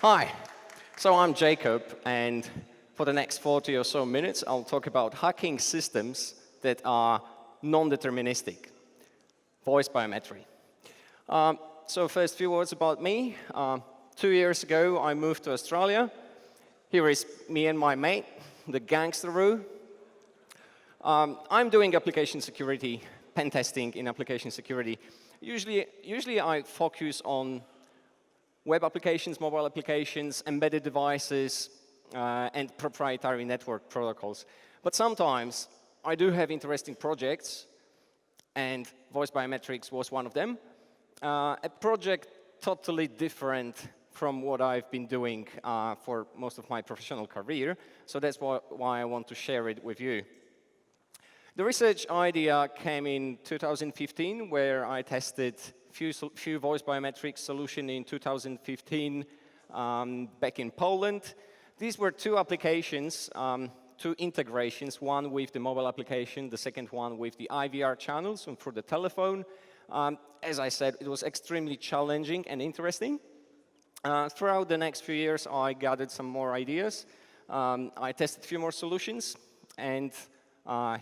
Hi, so I'm Jakub, and for the next 40 or so minutes, I'll talk about hacking systems that are non-deterministic, voice biometry. So first few words about me. 2 years ago, I moved to Australia. Here is me and my mate, the gangsteroo. I'm doing application security, pen testing in application security. Usually I focus on web applications, mobile applications, embedded devices, and proprietary network protocols. But sometimes I do have interesting projects, and voice biometrics was one of them. A project totally different from what I've been doing for most of my professional career, so that's why I want to share it with you. The research idea came in 2015, where I tested few voice biometrics solution in 2015 back in Poland. These were two applications, two integrations, one with the mobile application, the second one with the IVR channels and for the telephone. As I said, it was extremely challenging and interesting. Throughout the next few years, I gathered some more ideas. I tested a few more solutions, and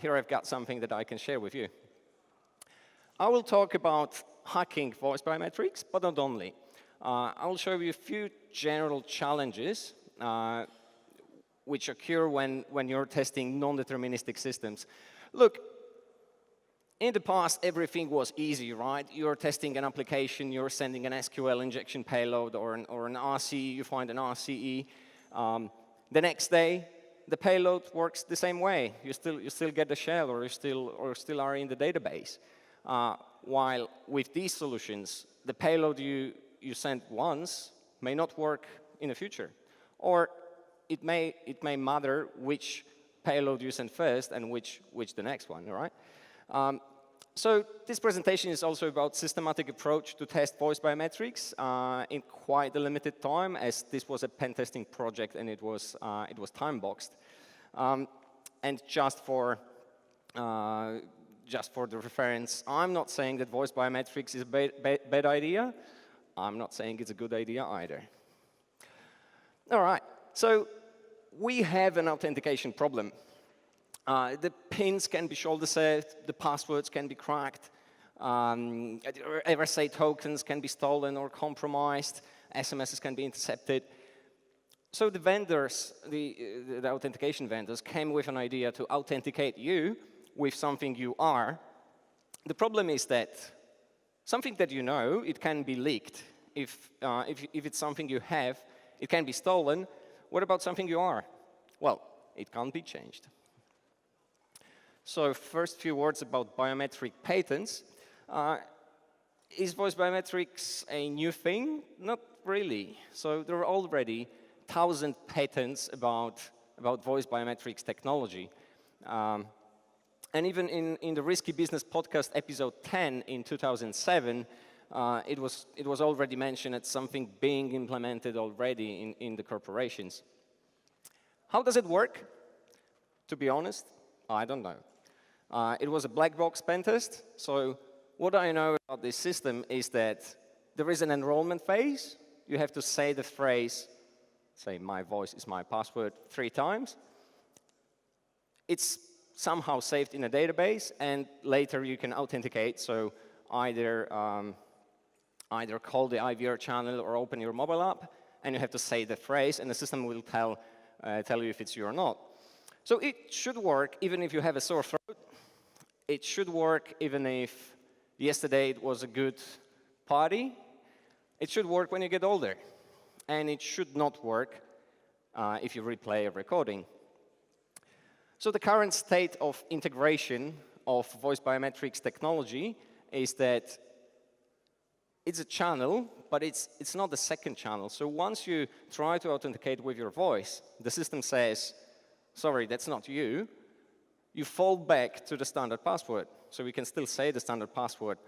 here I've got something that I can share with you. I will talk about hacking voice biometrics, but not only. I will show you a few general challenges which occur when you're testing non-deterministic systems. Look, in the past, everything was easy, right? You're testing an application, you're sending an SQL injection payload or an RCE, you find an RCE. The next day, the payload works the same way. You still get the shell, or you still are in the database. While with these solutions, the payload you send once may not work in the future, or it may matter which payload you send first and which the next one, right? So this presentation is also about systematic approach to test voice biometrics in quite a limited time, as this was a pen testing project and it was time boxed. And just for the reference, I'm not saying that voice biometrics is a bad idea. I'm not saying it's a good idea either. All right, so we have an authentication problem. The pins can be shoulder set, the passwords can be cracked, RSA tokens can be stolen or compromised, SMSs can be intercepted. So the vendors, the authentication vendors, came with an idea to authenticate you with something you are. The problem is that something that you know, it can be leaked. If it's something you have, it can be stolen. What about something you are? Well, it can't be changed. So first few words about biometric patents. Is voice biometrics a new thing? Not really. So there are already 1,000 patents about voice biometrics technology. And even in the Risky Business podcast episode 10 in 2007, it was already mentioned as something being implemented already in the corporations. How does it work? To be honest, I don't know. It was a black box pen test, so what I know about this system is that there is an enrollment phase. You have to say the phrase, say, "My voice is my password," 3 times. It's somehow saved in a database, and later you can authenticate, so either call the IVR channel or open your mobile app, and you have to say the phrase, and the system will tell you if it's you or not. So it should work even if you have a sore throat. It should work even if yesterday it was a good party. It should work when you get older. And it should not work if you replay a recording. So the current state of integration of voice biometrics technology is that it's a channel, but it's not the second channel. So once you try to authenticate with your voice, the system says, "Sorry, that's not you." You fall back to the standard password. So we can still say the standard password.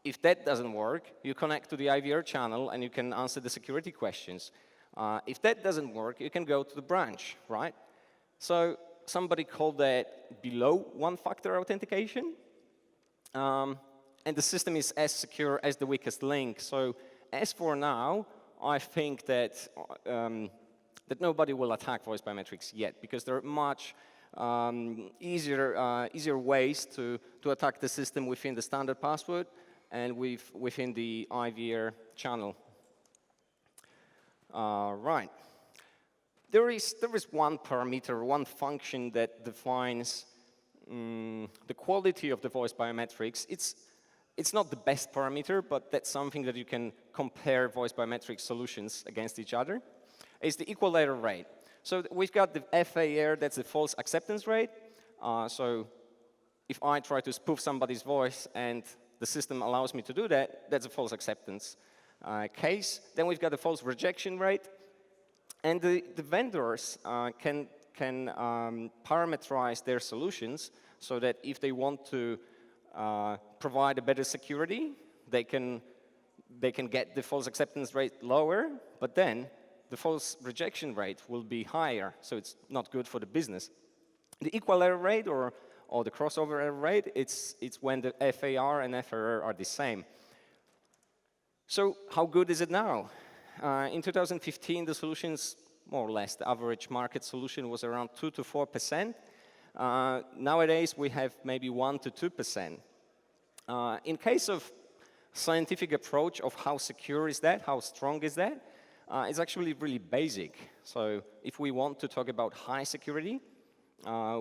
If that doesn't work, you connect to the IVR channel and you can answer the security questions. If that doesn't work, you can go to the branch, right? So somebody called that below one-factor authentication. And the system is as secure as the weakest link. So as for now, I think that that nobody will attack voice biometrics yet, because there are much easier ways to attack the system within the standard password and within the IVR channel. Right. There is one parameter, one function that defines the quality of the voice biometrics. It's not the best parameter, but that's something that you can compare voice biometric solutions against each other. It's the equal error rate. So we've got the FAR, that's the false acceptance rate. So if I try to spoof somebody's voice and the system allows me to do that, that's a false acceptance case. Then we've got the false rejection rate. And the vendors can parameterize their solutions so that if they want to provide a better security, they can get the false acceptance rate lower, but then the false rejection rate will be higher, so it's not good for the business. The equal error rate or the crossover error rate, it's when the FAR and FRR are the same. So how good is it now? In 2015, the solutions, more or less, the average market solution was around 2 to 4%. Nowadays, we have maybe 1 to 2%. In case of scientific approach of how secure is that, how strong is that, it's actually really basic. So if we want to talk about high security,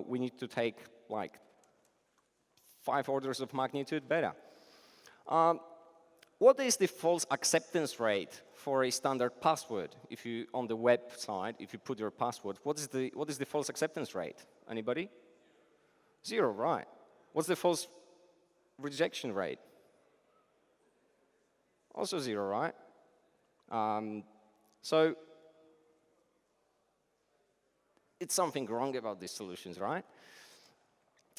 we need to take like 5 orders of magnitude better. What is the false acceptance rate for a standard password? If you, on the website, if you put your password, what is the false acceptance rate? Anybody? 0, right. What's the false rejection rate? Also 0, right? So it's something wrong about these solutions, right?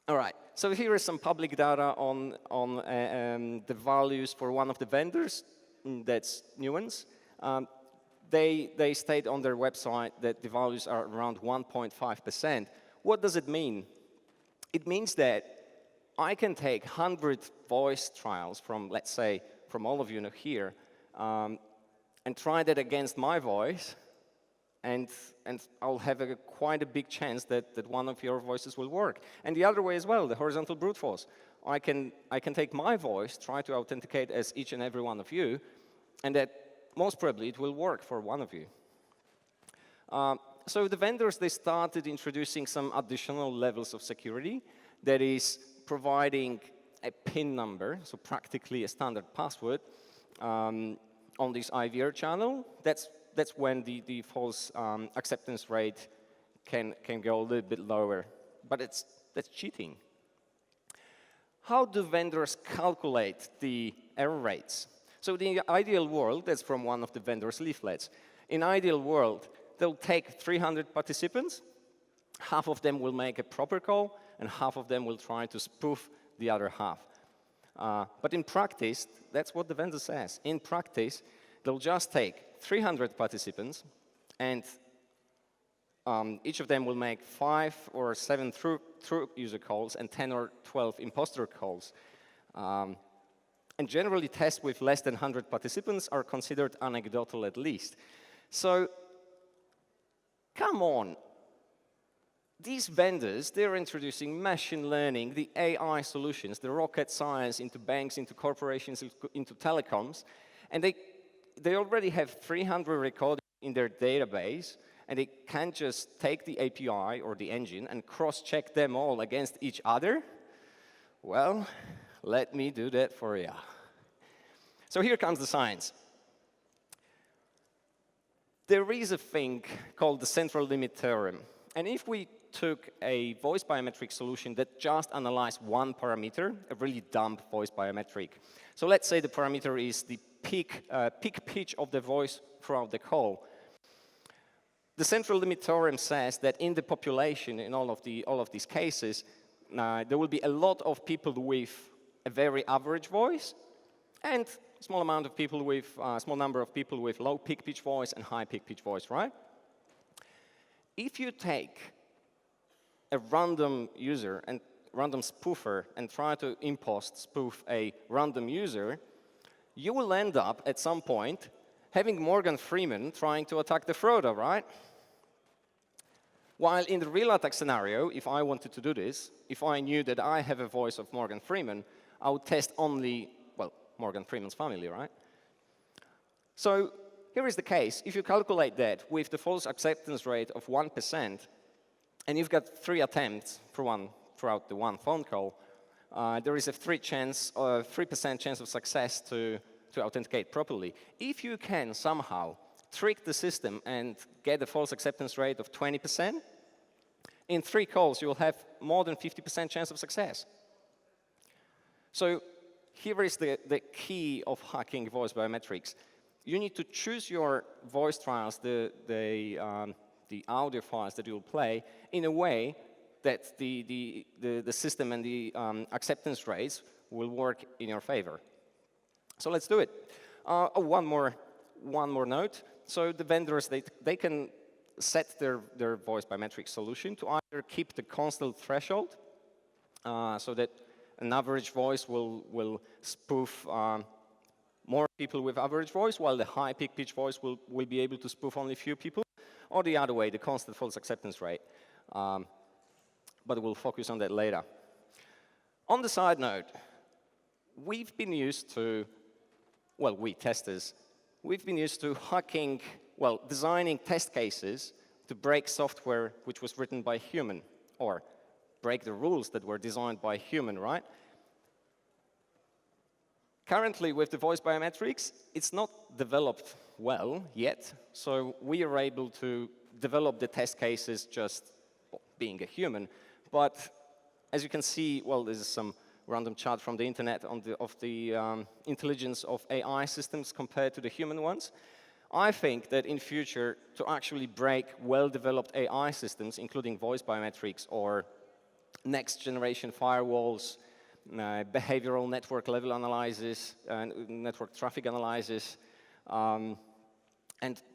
All right, so here is some public data on the values for one of the vendors, that's Nuance. They state on their website that the values are around 1.5%. What does it mean? It means that I can take 100 voice trials from, let's say, from all of you here, and try that against my voice, and I'll have quite a big chance that one of your voices will work. And the other way as well, the horizontal brute force. I can take my voice, try to authenticate as each and every one of you, and that most probably it will work for one of you. So the vendors, they started introducing some additional levels of security, that is providing a PIN number, so practically a standard password, on this IVR channel. That's when the false acceptance rate can go a little bit lower, but that's cheating. How do vendors calculate the error rates? So the ideal world, that's from one of the vendors' leaflets. In ideal world, they'll take 300 participants, half of them will make a proper call, and half of them will try to spoof the other half. But in practice, that's what the vendor says. In practice, they'll just take 300 participants, and each of them will make 5 or 7 through user calls and 10 or 12 imposter calls. And generally, tests with less than 100 participants are considered anecdotal at least. So, come on. These vendors, they're introducing machine learning, the AI solutions, the rocket science into banks, into corporations, into telecoms, and they already have 300 recordings in their database, and they can't just take the API or the engine and cross-check them all against each other. Well, let me do that for you. So here comes the science. There is a thing called the central limit theorem. And if we took a voice biometric solution that just analyzed one parameter, a really dumb voice biometric. So let's say the parameter is the peak pitch of the voice throughout the call. The central limit theorem says that in the population, in all of these cases, there will be a lot of people with a very average voice, and a small number of people with low peak pitch voice and high peak pitch voice, right? If you take a random user and random spoofer and try to spoof a random user, you will end up at some point having Morgan Freeman trying to attack the frauder, right? While in the real attack scenario, if I wanted to do this, if I knew that I have a voice of Morgan Freeman, I would test only, well, Morgan Freeman's family, right? So here is the case. If you calculate that with the false acceptance rate of 1%, and you've got 3 attempts throughout the one phone call, there is a 3% chance of success to authenticate properly. If you can somehow trick the system and get a false acceptance rate of 20%, in 3 calls, you will have more than 50% chance of success. So here is the key of hacking voice biometrics. You need to choose your voice trials, the audio files that you will play, in a way that the system and the acceptance rates will work in your favor. So let's do it. One more note. So the vendors, they can set their voice biometric solution to either keep the constant threshold, so that an average voice will spoof more people with average voice, while the high peak pitch voice will be able to spoof only few people, or the other way, the constant false acceptance rate. But we'll focus on that later. On the side note, we've been used to, well, we testers, we've been used to hacking, well, designing test cases to break software which was written by human, or break the rules that were designed by human, right? Currently, with the voice biometrics, it's not developed well yet, so we are able to develop the test cases just being a human. But as you can see, well, this is some random chart from the internet of the intelligence of AI systems compared to the human ones. I think that in future, to actually break well-developed AI systems, including voice biometrics or next-generation firewalls, behavioral network level analysis, network traffic analysis, and,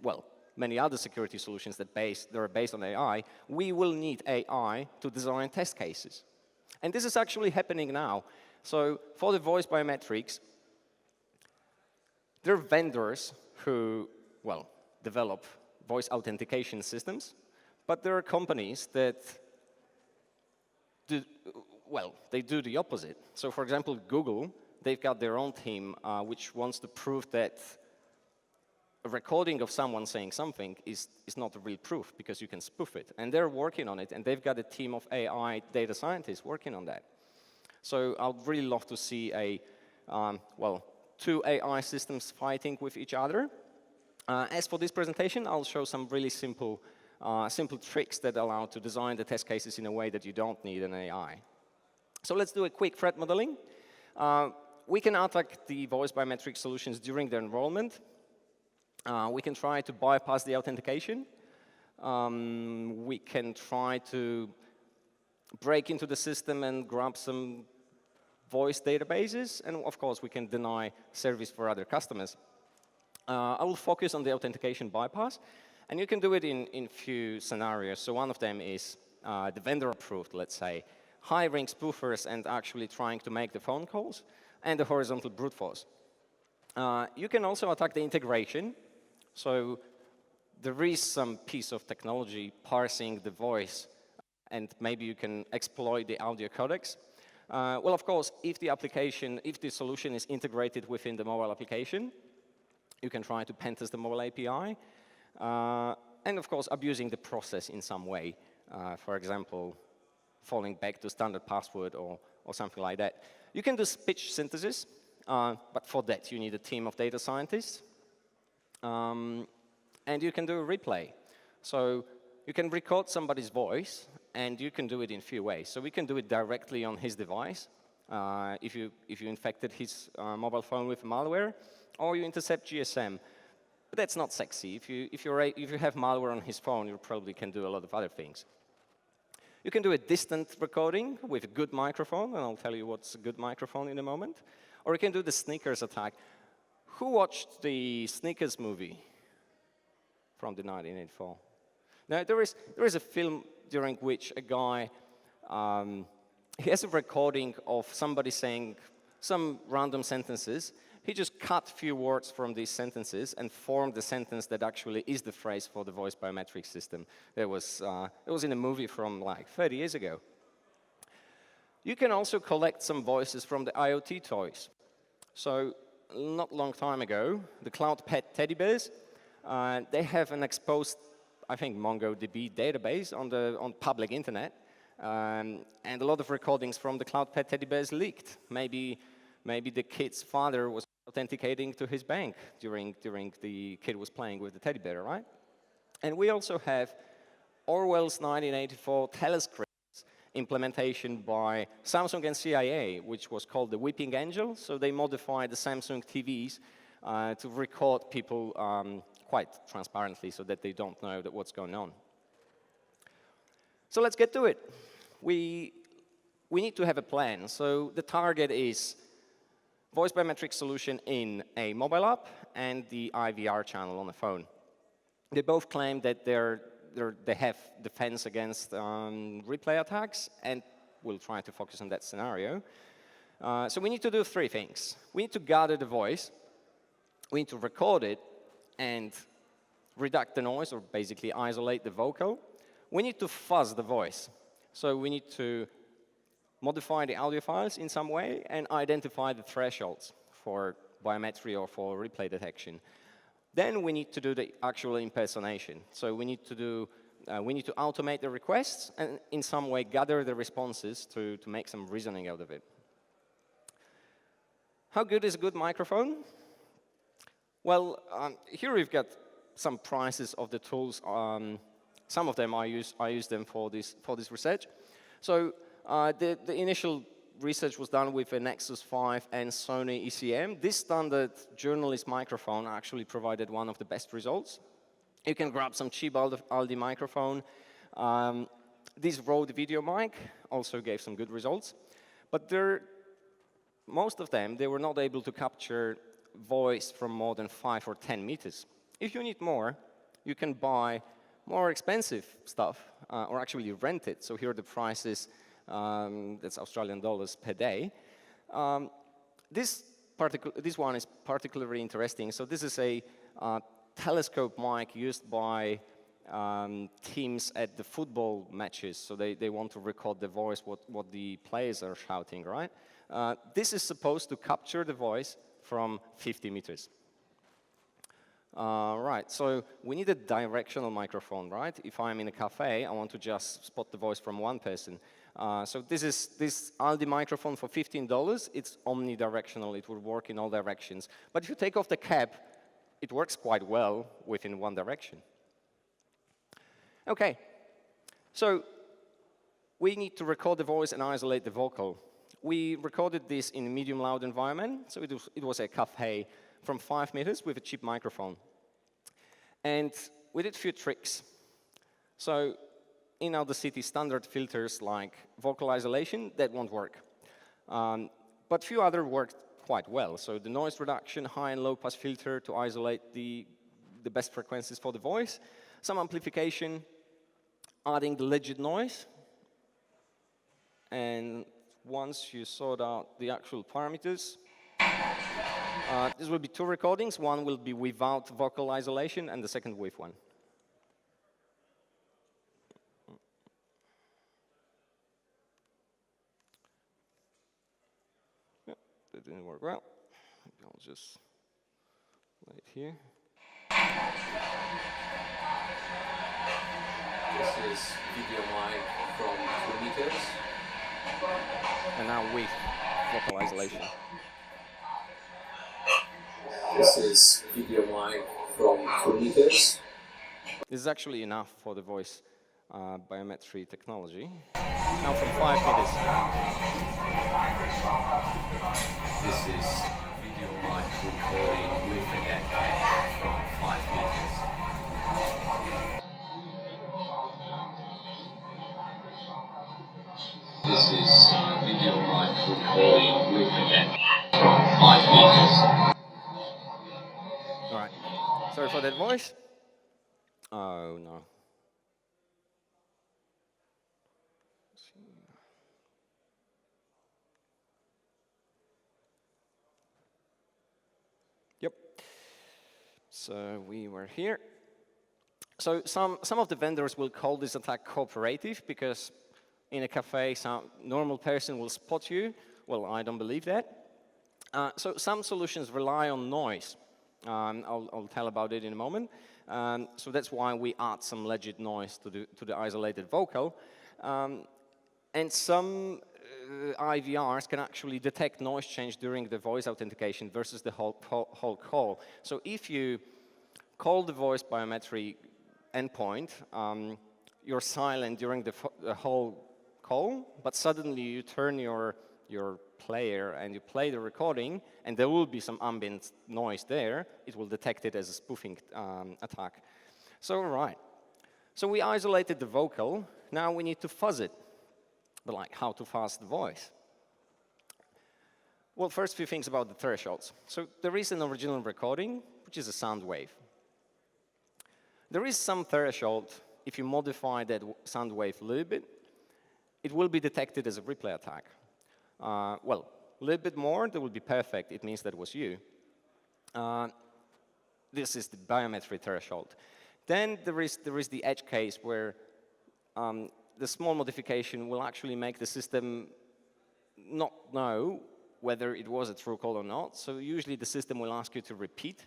well, many other security solutions that are based on AI, we will need AI to design test cases. And this is actually happening now. So for the voice biometrics, there are vendors who, well, develop voice authentication systems, but there are companies that they do the opposite. So for example, Google, they've got their own team which wants to prove that a recording of someone saying something is not a real proof, because you can spoof it. And they're working on it, and they've got a team of AI data scientists working on that. So I'd really love to see two AI systems fighting with each other. As for this presentation, I'll show some really simple tricks that allow to design the test cases in a way that you don't need an AI. So let's do a quick threat modeling. We can attack the voice biometric solutions during their enrollment. We can try to bypass the authentication. We can try to break into the system and grab some voice databases. And of course, we can deny service for other customers. I will focus on the authentication bypass. And you can do it in few scenarios. So one of them is the vendor approved, let's say, hiring spoofers and actually trying to make the phone calls, and the horizontal brute force. You can also attack the integration. So there is some piece of technology parsing the voice, and maybe you can exploit the audio codecs. Well, of course, if the solution is integrated within the mobile application, you can try to pentest the mobile API. And of course, abusing the process in some way. For example, falling back to standard password or something like that. You can do speech synthesis, but for that, you need a team of data scientists. And you can do a replay. So you can record somebody's voice, and you can do it in a few ways. So we can do it directly on his device, if you infected his mobile phone with malware, or you intercept GSM. But that's not sexy. If you have malware on his phone, you probably can do a lot of other things. You can do a distant recording with a good microphone, and I'll tell you what's a good microphone in a moment. Or you can do the sneakers attack. Who watched the Sneakers movie from the 1984? Now, there is a film during which a guy, he has a recording of somebody saying some random sentences, He just cut a few words from these sentences and formed the sentence that actually is the phrase for the voice biometric system. It was in a movie from like 30 years ago. You can also collect some voices from the IoT toys. So not long time ago, the Cloud Pet teddy bears, they have an exposed, I think, MongoDB database on public internet. And a lot of recordings from the Cloud Pet teddy bears leaked. Maybe the kid's father was authenticating to his bank during the kid was playing with the teddy bear, right? And we also have Orwell's 1984 telescript implementation by Samsung and CIA, which was called the Weeping Angel. So they modified the Samsung TVs to record people quite transparently so that they don't know what's going on. So let's get to it. We need to have a plan. So the target is voice biometric solution in a mobile app and the IVR channel on the phone. They both claim that they have defense against replay attacks, and we'll try to focus on that scenario. So we need to do three things. We need to gather the voice, we need to record it, and reduce the noise, or basically isolate the vocal. We need to fuzz the voice. So we need to modify the audio files in some way and identify the thresholds for biometry or for replay detection. Then we need to do the actual impersonation. So we need to automate the requests and in some way gather the responses to make some reasoning out of it. How good is a good microphone? Well, here we've got some prices of the tools. Some of them I use them for this research. So the initial research was done with a Nexus 5 and Sony ECM. This standard journalist microphone actually provided one of the best results. You can grab some cheap Aldi microphone. This Rode video mic also gave some good results. But most of them, they were not able to capture voice from more than 5 or 10 meters. If you need more, you can buy more expensive stuff or actually rent it. So here are the prices. That's Australian dollars per day. This one is particularly interesting. So this is a telescope mic used by teams at the football matches. So they want to record the voice, what the players are shouting, right? This is supposed to capture the voice from 50 meters. Right, so we need a directional microphone, right? If I'm in a cafe, I want to just spot the voice from one person. So this Aldi microphone for $15. It's omnidirectional. It will work in all directions. But if you take off the cap, it works quite well within one direction. OK, so we need to record the voice and isolate the vocal. We recorded this in a medium loud environment. So it was a cafe from 5 meters with a cheap microphone. And we did a few tricks. So in other city standard filters like vocal isolation, that won't work. But few other worked quite well. So the noise reduction, high and low pass filter to isolate the best frequencies for the voice, some amplification, adding the legit noise. And once you sort out the actual parameters, this will be two recordings. One will be without vocal isolation, and the second with one. Yep, that didn't work well. Maybe I'll just lay it here. This is video mic from 2 meters. And now with vocal isolation. This is video mic from 2 meters. This is actually enough for the voice biometry technology. Now from 5 meters. This is video mic recording with a deck from 5 meters. This is video mic recording with a deck from 5 meters. All right. Sorry for that voice. Oh, no. So we were here. So some of the vendors will call this attack cooperative because in a cafe, some normal person will spot you. Well, I don't believe that. So some solutions rely on noise. I'll tell about it in a moment. So that's why we add some legit noise to the isolated vocal. And some IVRs can actually detect noise change during the voice authentication versus the whole call. So if you call the voice biometric endpoint, you're silent during the whole call, but suddenly you turn your player and you play the recording, and there will be some ambient noise there. It will detect it as a spoofing attack. So, right. So we isolated the vocal. Now we need to fuzz it. But like, how to fuzz the voice? Well, first, few things about the thresholds. So there is an original recording, which is a sound wave. There is some threshold. If you modify that sound wave a little bit, it will be detected as a replay attack. Well, a little bit more, that will be perfect. It means that it was you. This is the biometric threshold. Then there is the edge case where the small modification will actually make the system not know whether it was a true call or not. So usually the system will ask you to repeat.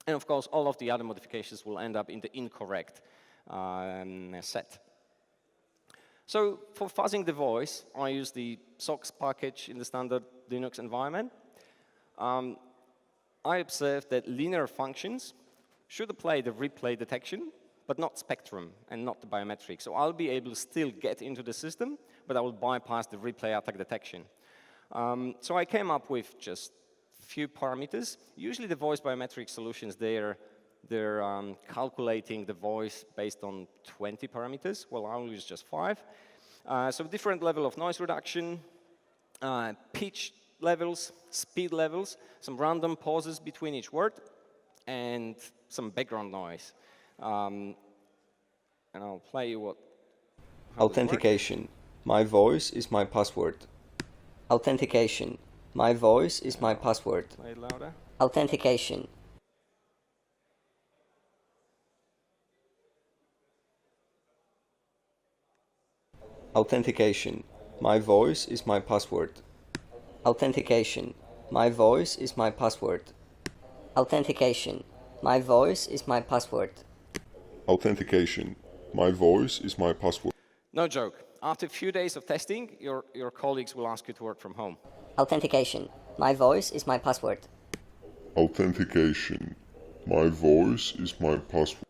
And of course, all of the other modifications will end up in the incorrect set. So for fuzzing the voice, I use the SOX package in the standard Linux environment. I observed that linear functions should apply the replay detection, but not spectrum and not the biometric. So I'll be able to still get into the system, but I will bypass the replay attack detection. So I came up with just a few parameters. Usually the voice biometric solutions, they're calculating the voice based on 20 parameters. Well, I'll use just 5. So different level of noise reduction, pitch levels, speed levels, some random pauses between each word, and some background noise. And I'll play you Authentication. My voice is my password. Authentication. My voice is my password. Play it louder. Authentication. Authentication. My voice is my password. Authentication. My voice is my password. Authentication. My voice is my password. Authentication. My voice is my password. No joke. After a few days of testing, your colleagues will ask you to work from home. Authentication. My voice is my password. Authentication. My voice is my password.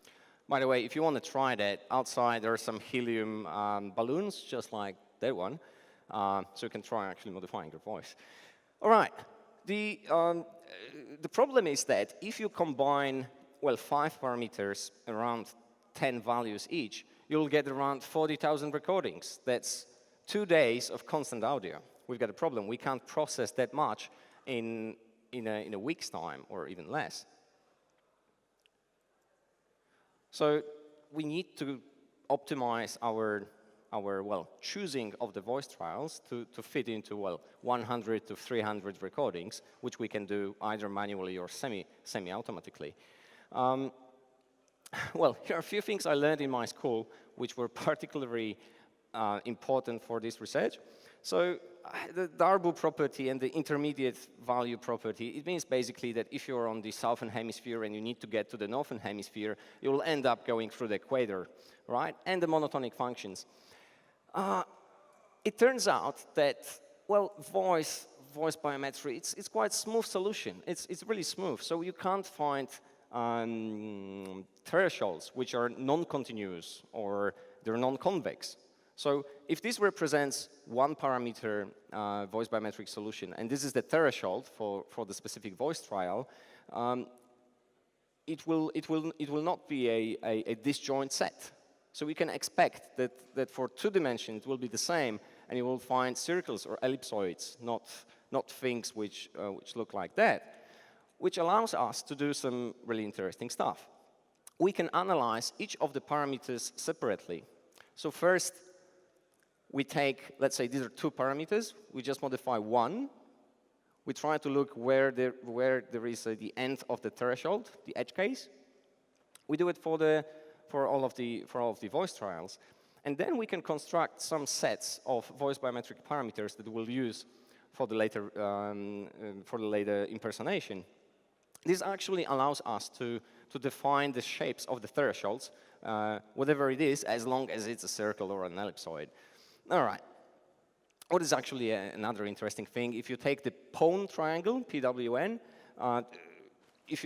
By the way, if you want to try that, outside there are some helium balloons, just like that one. So you can try actually modifying your voice. All right. The problem is that if you combine, well, 5 parameters around 10 values each, you'll get around 40,000 recordings. That's 2 days of constant audio. We've got a problem. We can't process that much in a week's time or even less. So we need to optimize our choosing of the voice trials to fit into, 100 to 300 recordings, which we can do either manually or semi-automatically. Well, here are a few things I learned in my school which were particularly important for this research. So the Darboux property and the intermediate value property, it means basically that if you're on the southern hemisphere and you need to get to the northern hemisphere, you will end up going through the equator, right? And the monotonic functions. It turns out that, well, voice biometry, it's quite a smooth solution. It's really smooth. So you can't find thresholds which are non-continuous or they're non-convex. So if this represents one parameter voice biometric solution, and this is the threshold for the specific voice trial, it will not be a disjoint set. So we can expect that for 2 dimensions it will be the same, and you will find circles or ellipsoids, not things which look like that, which allows us to do some really interesting stuff. We can analyze each of the parameters separately. So first, we take, let's say these are 2 parameters, we just modify one, We try to look where there is the end of the threshold, the edge case. We do it for all of the voice trials. And then we can construct some sets of voice biometric parameters that we'll use for the later impersonation. This actually allows us to define the shapes of the thresholds, whatever it is, as long as it's a circle or an ellipsoid. All right. What is actually another interesting thing? If you take the PWN triangle, PWN, if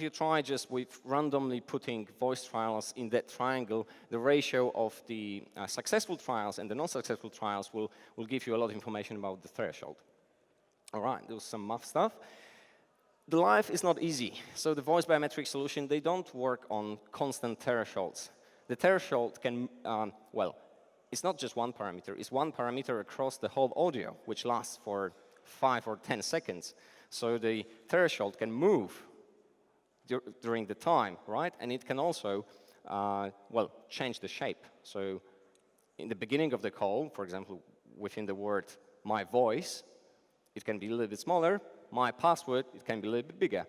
you try just with randomly putting voice trials in that triangle, the ratio of the successful trials and the non-successful trials will give you a lot of information about the threshold. All right, there's some math stuff. The life is not easy. So the voice biometric solution, they don't work on constant thresholds. The threshold can, well, it's not just one parameter. It's one parameter across the whole audio, which lasts for 5 or 10 seconds. So the threshold can move during the time, right? And it can also, well, change the shape. So in the beginning of the call, for example, within the word my voice, it can be a little bit smaller. My password, it can be a little bit bigger.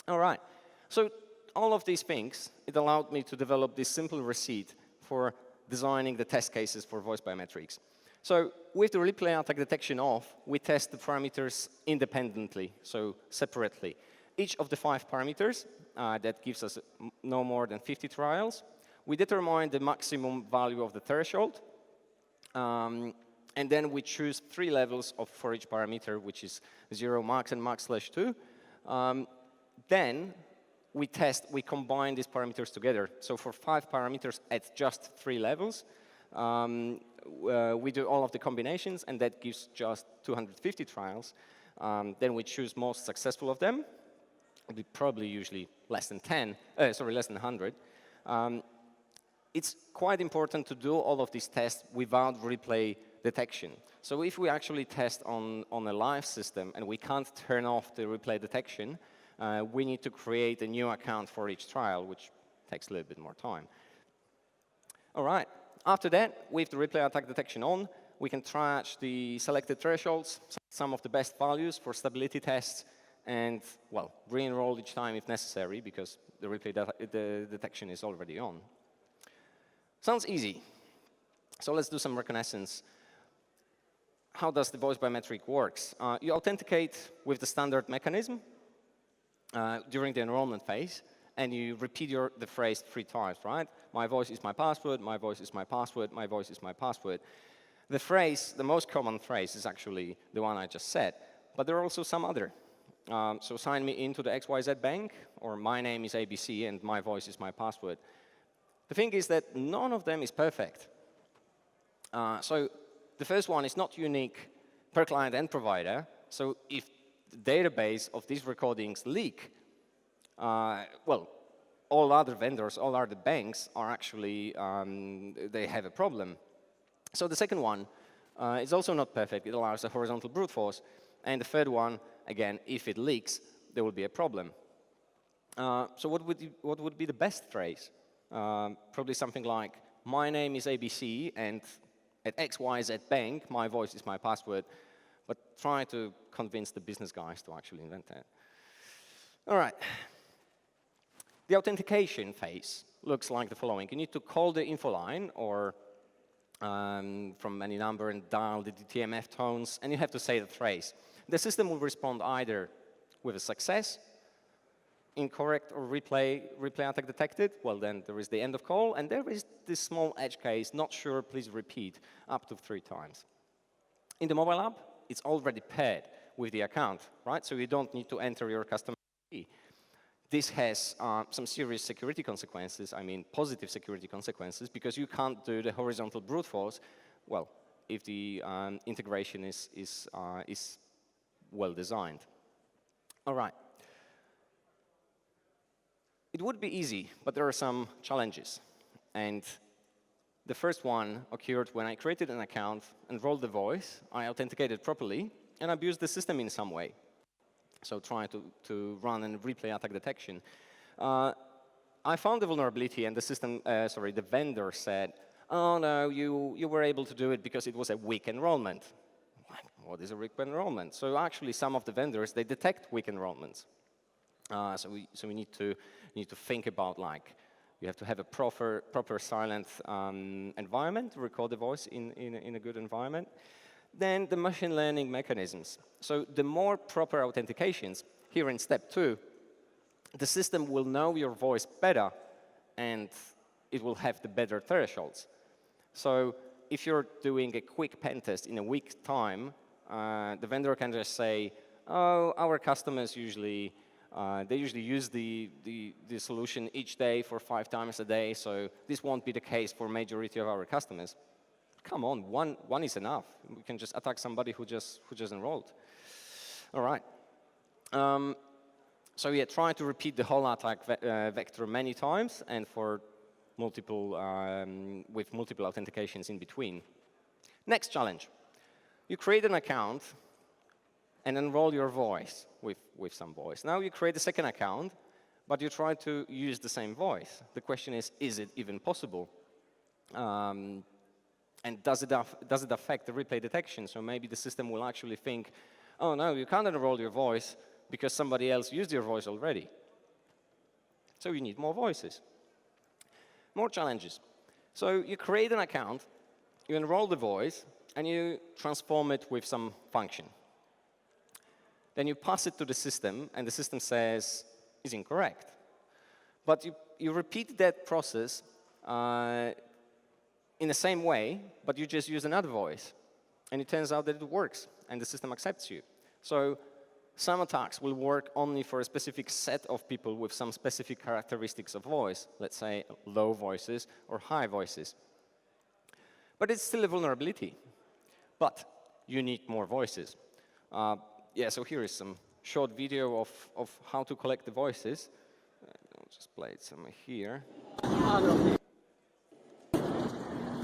All right. So all of these things, it allowed me to develop this simple receipt for designing the test cases for voice biometrics. So with the replay attack detection off, we test the parameters independently, so separately. Each of the 5 parameters, that gives us no more than 50 trials. We determine the maximum value of the threshold. And then we choose 3 levels for each parameter, which is 0 max and max/2. Then we combine these parameters together. So for 5 parameters at just 3 levels, we do all of the combinations, and that gives just 250 trials. Then we choose most successful of them. It'll be probably usually less than 100. It's quite important to do all of these tests without replay detection. So if we actually test on a live system and we can't turn off the replay detection, we need to create a new account for each trial, which takes a little bit more time. All right. After that, with the replay attack detection on, we can triage the selected thresholds, some of the best values for stability tests, and, well, re-enroll each time if necessary, because the replay detection is already on. Sounds easy. So let's do some reconnaissance. How does the voice biometric works? You authenticate with the standard mechanism during the enrollment phase, and you repeat the phrase 3 times, right? My voice is my password, my voice is my password, my voice is my password. The phrase, the most common phrase, is actually the one I just said, but there are also some other. So sign me into the XYZ bank, or my name is ABC and my voice is my password. The thing is that none of them is perfect. So the first one is not unique per client and provider. So if the database of these recordings leak, well, all other vendors, all other banks are actually, they have a problem. So the second one is also not perfect. It allows a horizontal brute force. And the third one, again, if it leaks, there will be a problem. So what would be the best phrase? Probably something like, my name is ABC, and at XYZ bank, my voice is my password. But try to convince the business guys to actually invent that. All right. The authentication phase looks like the following. You need to call the info line or from any number and dial the DTMF tones, and you have to say the phrase. The system will respond either with a success, incorrect or replay attack detected. Well, then there is the end of call, and there is this small edge case, not sure, please repeat, up to 3 times. In the mobile app, it's already paired with the account, right? So you don't need to enter your customer ID. This has some serious security consequences, I mean positive security consequences, because you can't do the horizontal brute force, well, if the integration is well designed. All right. It would be easy, but there are some challenges. And the first one occurred when I created an account, enrolled the voice, I authenticated properly, and abused the system in some way. So trying to run and replay attack detection. I found the vulnerability, and the system, the vendor said, oh no, you were able to do it because it was a weak enrollment. what is a weak enrollment? So actually, some of the vendors, they detect weak enrollments. So we need to think about, like, you have to have a proper silent environment to record the voice in a good environment. Then the machine learning mechanisms. So the more proper authentications, here in step 2, the system will know your voice better, and it will have the better thresholds. So if you're doing a quick pen test in a week's time, the vendor can just say, oh, our customers usually, they usually use the solution each day for 5 times a day, so this won't be the case for majority of our customers. Come on, one is enough. We can just attack somebody who just enrolled. All right. So yeah, try to repeat the whole attack vector many times, and for multiple, with multiple authentications in between. Next challenge. You create an account and enroll your voice with some voice. Now you create a second account, but you try to use the same voice. The question is it even possible? And does it affect the replay detection? So maybe the system will actually think, oh no, you can't enroll your voice because somebody else used your voice already. So you need more voices. More challenges. So you create an account, you enroll the voice, and you transform it with some function. Then you pass it to the system, and the system says it's incorrect. But you repeat that process in the same way, but you just use another voice. And it turns out that it works, and the system accepts you. So some attacks will work only for a specific set of people with some specific characteristics of voice, let's say low voices or high voices. But it's still a vulnerability. But you need more voices. Yeah, so here is some short video of how to collect the voices. I'll just play it somewhere here.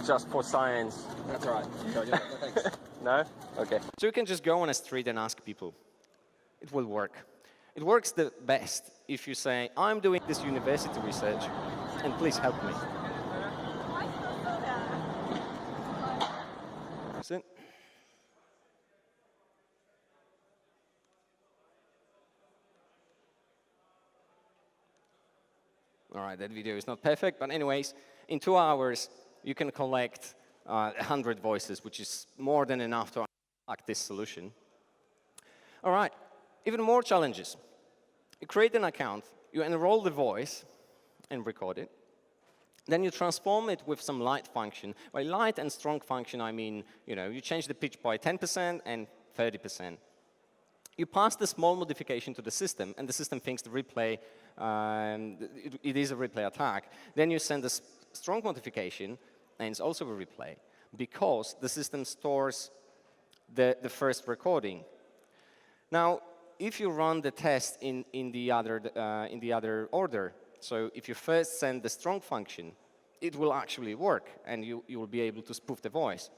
Just for science. That's all right. No, thanks. No? OK. So you can just go on a street and ask people. It will work. It works the best if you say, I'm doing this university research, and please help me. That's it. All right, that video is not perfect, but anyways, in 2 hours, you can collect 100 voices, which is more than enough to unlock this solution. All right, even more challenges. You create an account, you enroll the voice and record it. Then you transform it with some light function. By light and strong function, I mean, you change the pitch by 10% and 30%. You pass the small modification to the system, and the system thinks the replay, it is a replay attack. Then you send a strong modification, and it's also a replay, because the system stores the first recording. Now, if you run the test in the other order, so if you first send the strong function, it will actually work, and you will be able to spoof the voice.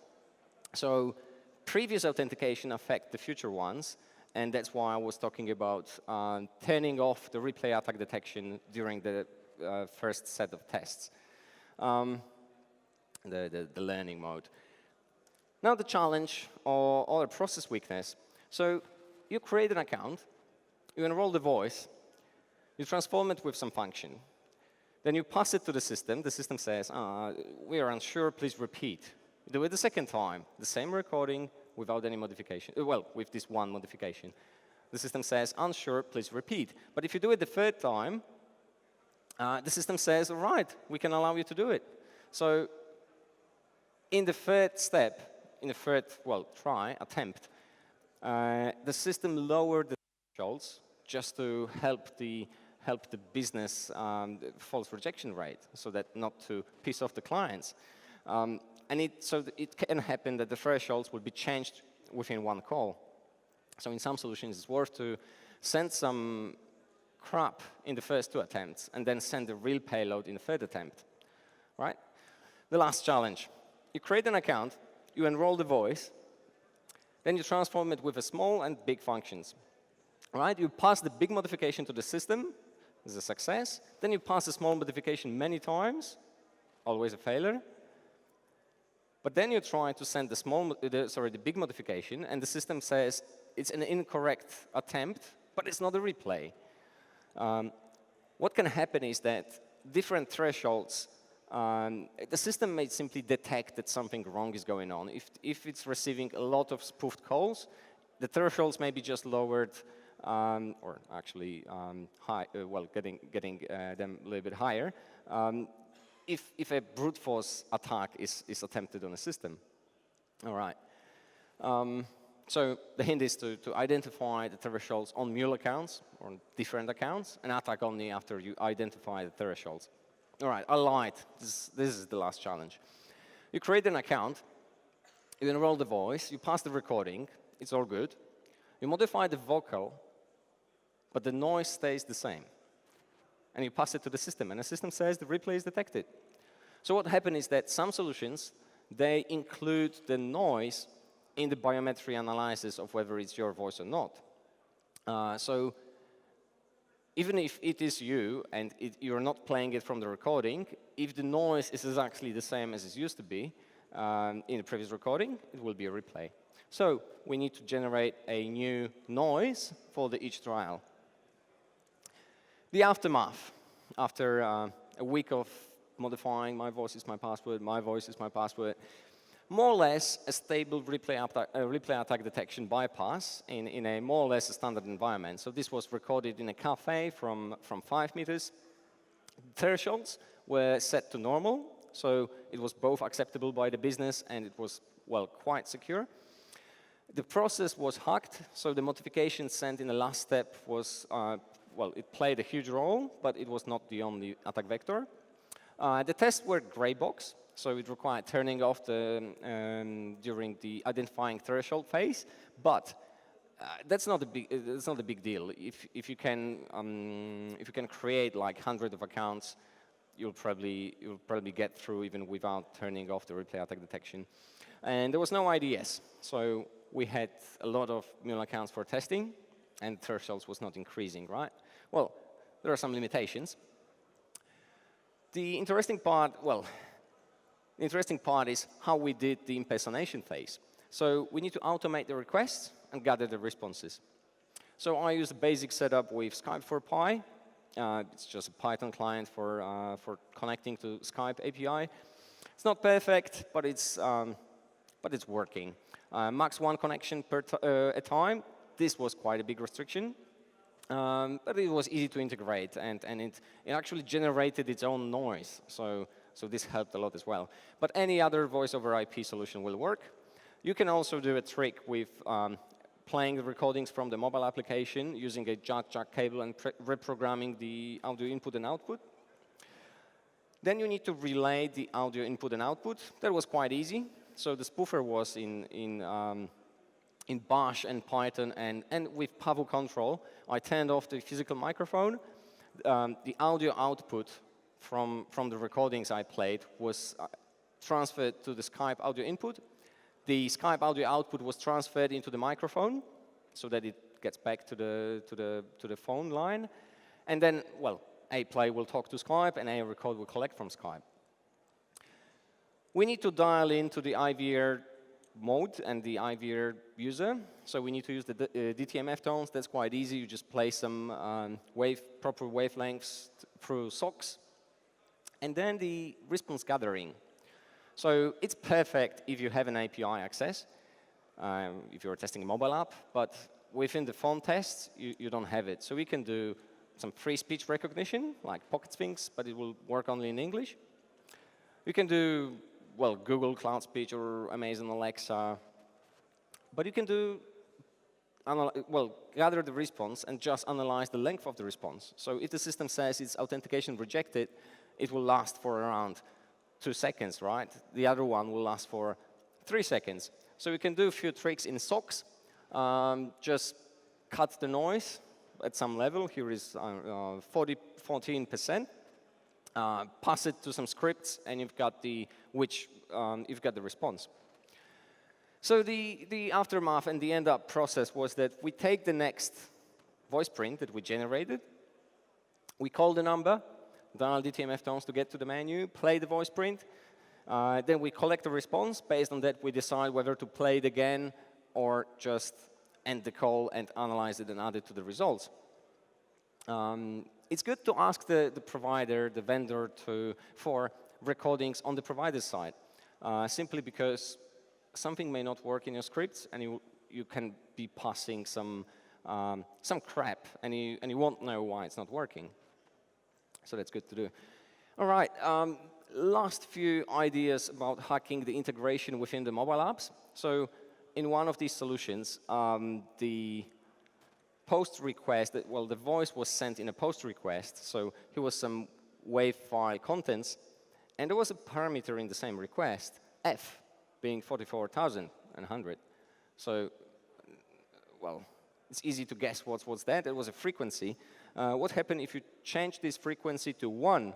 So previous authentication affect the future ones, and that's why I was talking about turning off the replay attack detection during the first set of tests, the learning mode. Now the challenge or a process weakness. So you create an account, you enroll the voice, you transform it with some function. Then you pass it to the system says, we are unsure, please repeat. You do it the second time, the same recording without any modification, well, with this one modification. The system says, unsure, please repeat. But if you do it the third time, the system says, all right, we can allow you to do it. So in the third step, in the third, attempt, the system lowered the thresholds just to help the business false rejection rate, so that not to piss off the clients. And it can happen that the thresholds will be changed within one call. So in some solutions, it's worth to send some crap in the first 2 attempts and then send the real payload in the third attempt. Right? The last challenge. You create an account, you enroll the voice, then you transform it with a small and big functions. Right? You pass the big modification to the system, it's a success. Then you pass a small modification many times, always a failure. But then you try to send the big modification, and the system says it's an incorrect attempt, but it's not a replay. What can happen is that different thresholds, the system may simply detect that something wrong is going on. If it's receiving a lot of spoofed calls, the thresholds may be just lowered, or actually high, getting them a little bit higher. If a brute force attack is attempted on a system. All right. So the hint is to identify the thresholds on mule accounts or on different accounts and attack only after you identify the thresholds. All right, I lied. This is the last challenge. You create an account, you enroll the voice, you pass the recording, it's all good. You modify the vocal, but the noise stays the same. And you pass it to the system, and the system says the replay is detected. So what happened is that some solutions, they include the noise in the biometric analysis of whether it's your voice or not. So even if it is you and you're not playing it from the recording, if the noise is exactly the same as it used to be in the previous recording, it will be a replay. So we need to generate a new noise for each trial. The aftermath, after a week of modifying my voice is my password, more or less a stable replay attack detection bypass in a more or less a standard environment. So this was recorded in a cafe from 5 meters. Thresholds were set to normal, so it was both acceptable by the business and it was, well, quite secure. The process was hacked, so the modification sent in the last step was, well, it played a huge role, but it was not the only attack vector. The tests were gray box, so it required turning off during the identifying threshold phase, but that's not a big deal. If you can create like hundreds of accounts, you'll probably get through even without turning off the replay attack detection. And there was no IDS, so we had a lot of mule accounts for testing, and thresholds was not increasing, right? Well, there are some limitations. The interesting part is how we did the impersonation phase. So we need to automate the requests and gather the responses. So I use a basic setup with Skype for Pi. It's just a Python client for connecting to Skype API. It's not perfect, but it's working. Max 1 connection per a time. This was quite a big restriction. But it was easy to integrate, and it actually generated its own noise. So this helped a lot as well. But any other voice over IP solution will work. You can also do a trick with playing the recordings from the mobile application using a jack cable and reprogramming the audio input and output. Then you need to relay the audio input and output. That was quite easy. So the spoofer was in Bash and Python, and with Pavu control, I turned off the physical microphone. The audio output from the recordings I played was transferred to the Skype audio input. The Skype audio output was transferred into the microphone so that it gets back to the phone line. And then, well, a play will talk to Skype, and a record will collect from Skype. We need to dial into the IVR mode and the IVR user. So we need to use the DTMF tones. That's quite easy. You just play some proper wavelengths through SOCs. And then the response gathering. So it's perfect if you have an API access, if you're testing a mobile app. But within the phone tests, you don't have it. So we can do some free speech recognition, like Pocket Sphinx, but it will work only in English. You can do, well, Google Cloud Speech or Amazon Alexa. But you can do, gather the response and just analyze the length of the response. So if the system says it's authentication rejected, it will last for around 2 seconds, right? The other one will last for 3 seconds. So we can do a few tricks in SOCs. Just cut the noise at some level. Here is 14%. Pass it to some scripts, and you've got the response. So the aftermath and the end-up process was that we take the next voice print that we generated, we call the number, dial DTMF tones to get to the menu, play the voice print, Then we collect a response. Based on that, we decide whether to play it again or just end the call and analyze it and add it to the results. It's good to ask the provider, the vendor, for recordings on the provider's side, simply because something may not work in your scripts, and you can be passing some crap, and you won't know why it's not working. So that's good to do. All right, last few ideas about hacking the integration within the mobile apps. So in one of these solutions, the post request, well, the voice was sent in a post request, so here was some WAV file contents, and there was a parameter in the same request, f, being 44,100. So, well, it's easy to guess what's that. It was a frequency. What happened if you change this frequency to 1?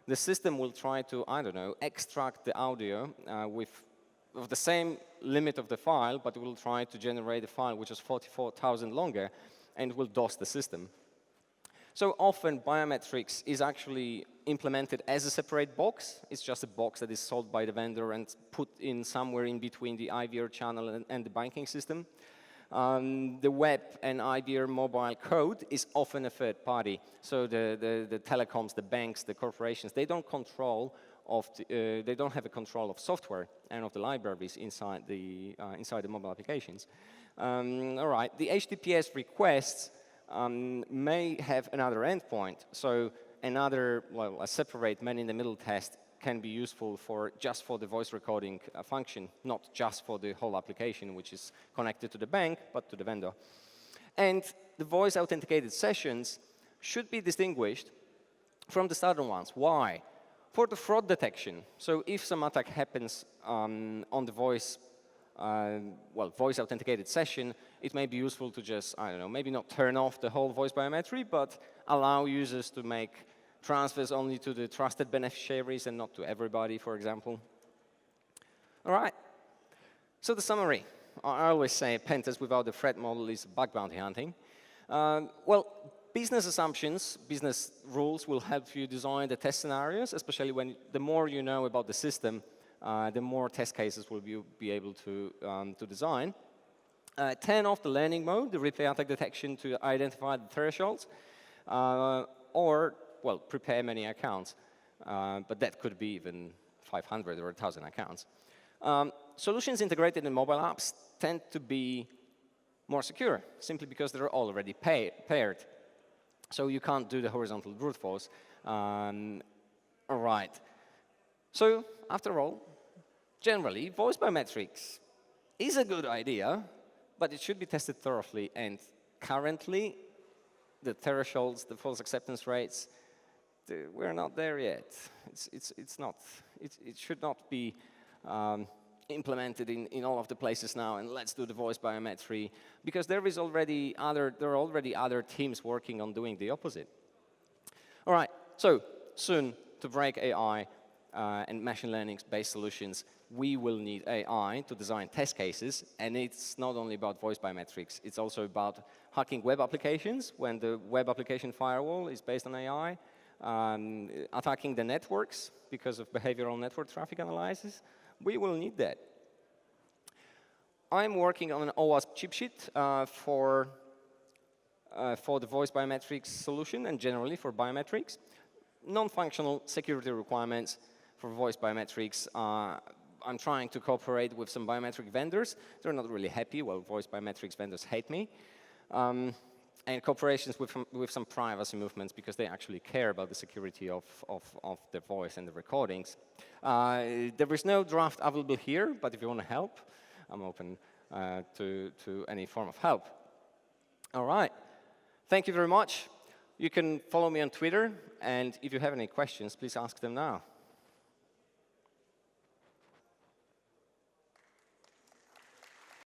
The system will try to, I don't know, extract the audio with the same limit of the file, but it will try to generate a file which is 44,000 longer, and will DOS the system. So often, Biometrics is actually implemented as a separate box. It's just a box that is sold by the vendor and put in somewhere in between the IVR channel and the banking system. The web and IVR mobile code is often a third party. So the telecoms, the banks, the corporations, they don't they don't have a control of software and of the libraries inside the mobile applications. All right, the HTTPS requests may have another endpoint. So another, well, a separate man-in-the-middle test can be useful just for the voice recording function, not just for the whole application, which is connected to the bank, but to the vendor. And the voice authenticated sessions should be distinguished from the standard ones. Why? For the fraud detection. So if some attack happens on the voice authenticated session, it may be useful to just, I don't know, maybe not turn off the whole voice biometry, but allow users to make transfers only to the trusted beneficiaries and not to everybody, for example. All right. So the summary. I always say a pentest without the threat model is bug bounty hunting. Well, business assumptions, business rules will help you design the test scenarios, especially when the more you know about the system, the more test cases will you be able to design. Turn off the learning mode, the replay attack detection to identify the thresholds, or, well, prepare many accounts. But that could be even 500 or 1,000 accounts. Solutions integrated in mobile apps tend to be more secure, simply because they're already paired. So you can't do the horizontal brute force. All right. So after all, generally, voice biometrics is a good idea, but it should be tested thoroughly. And currently, the thresholds, the false acceptance rates, we're not there yet. It should not be implemented in all of the places now, and let's do the voice biometry, because there are already other teams working on doing the opposite. All right, so soon to break AI and machine learning-based solutions, we will need AI to design test cases, and it's not only about voice biometrics, it's also about hacking web applications when the web application firewall is based on AI, attacking the networks because of behavioral network traffic analysis. We will need that. I'm working on an OWASP chip sheet for the voice biometrics solution and generally for biometrics. Non-functional security requirements for voice biometrics. I'm trying to cooperate with some biometric vendors. They're not really happy. Well, voice biometrics vendors hate me. And cooperations with some privacy movements because they actually care about the security of the voice and the recordings. There is no draft available here, but if you want to help, I'm open to any form of help. All right. Thank you very much. You can follow me on Twitter, and if you have any questions, please ask them now.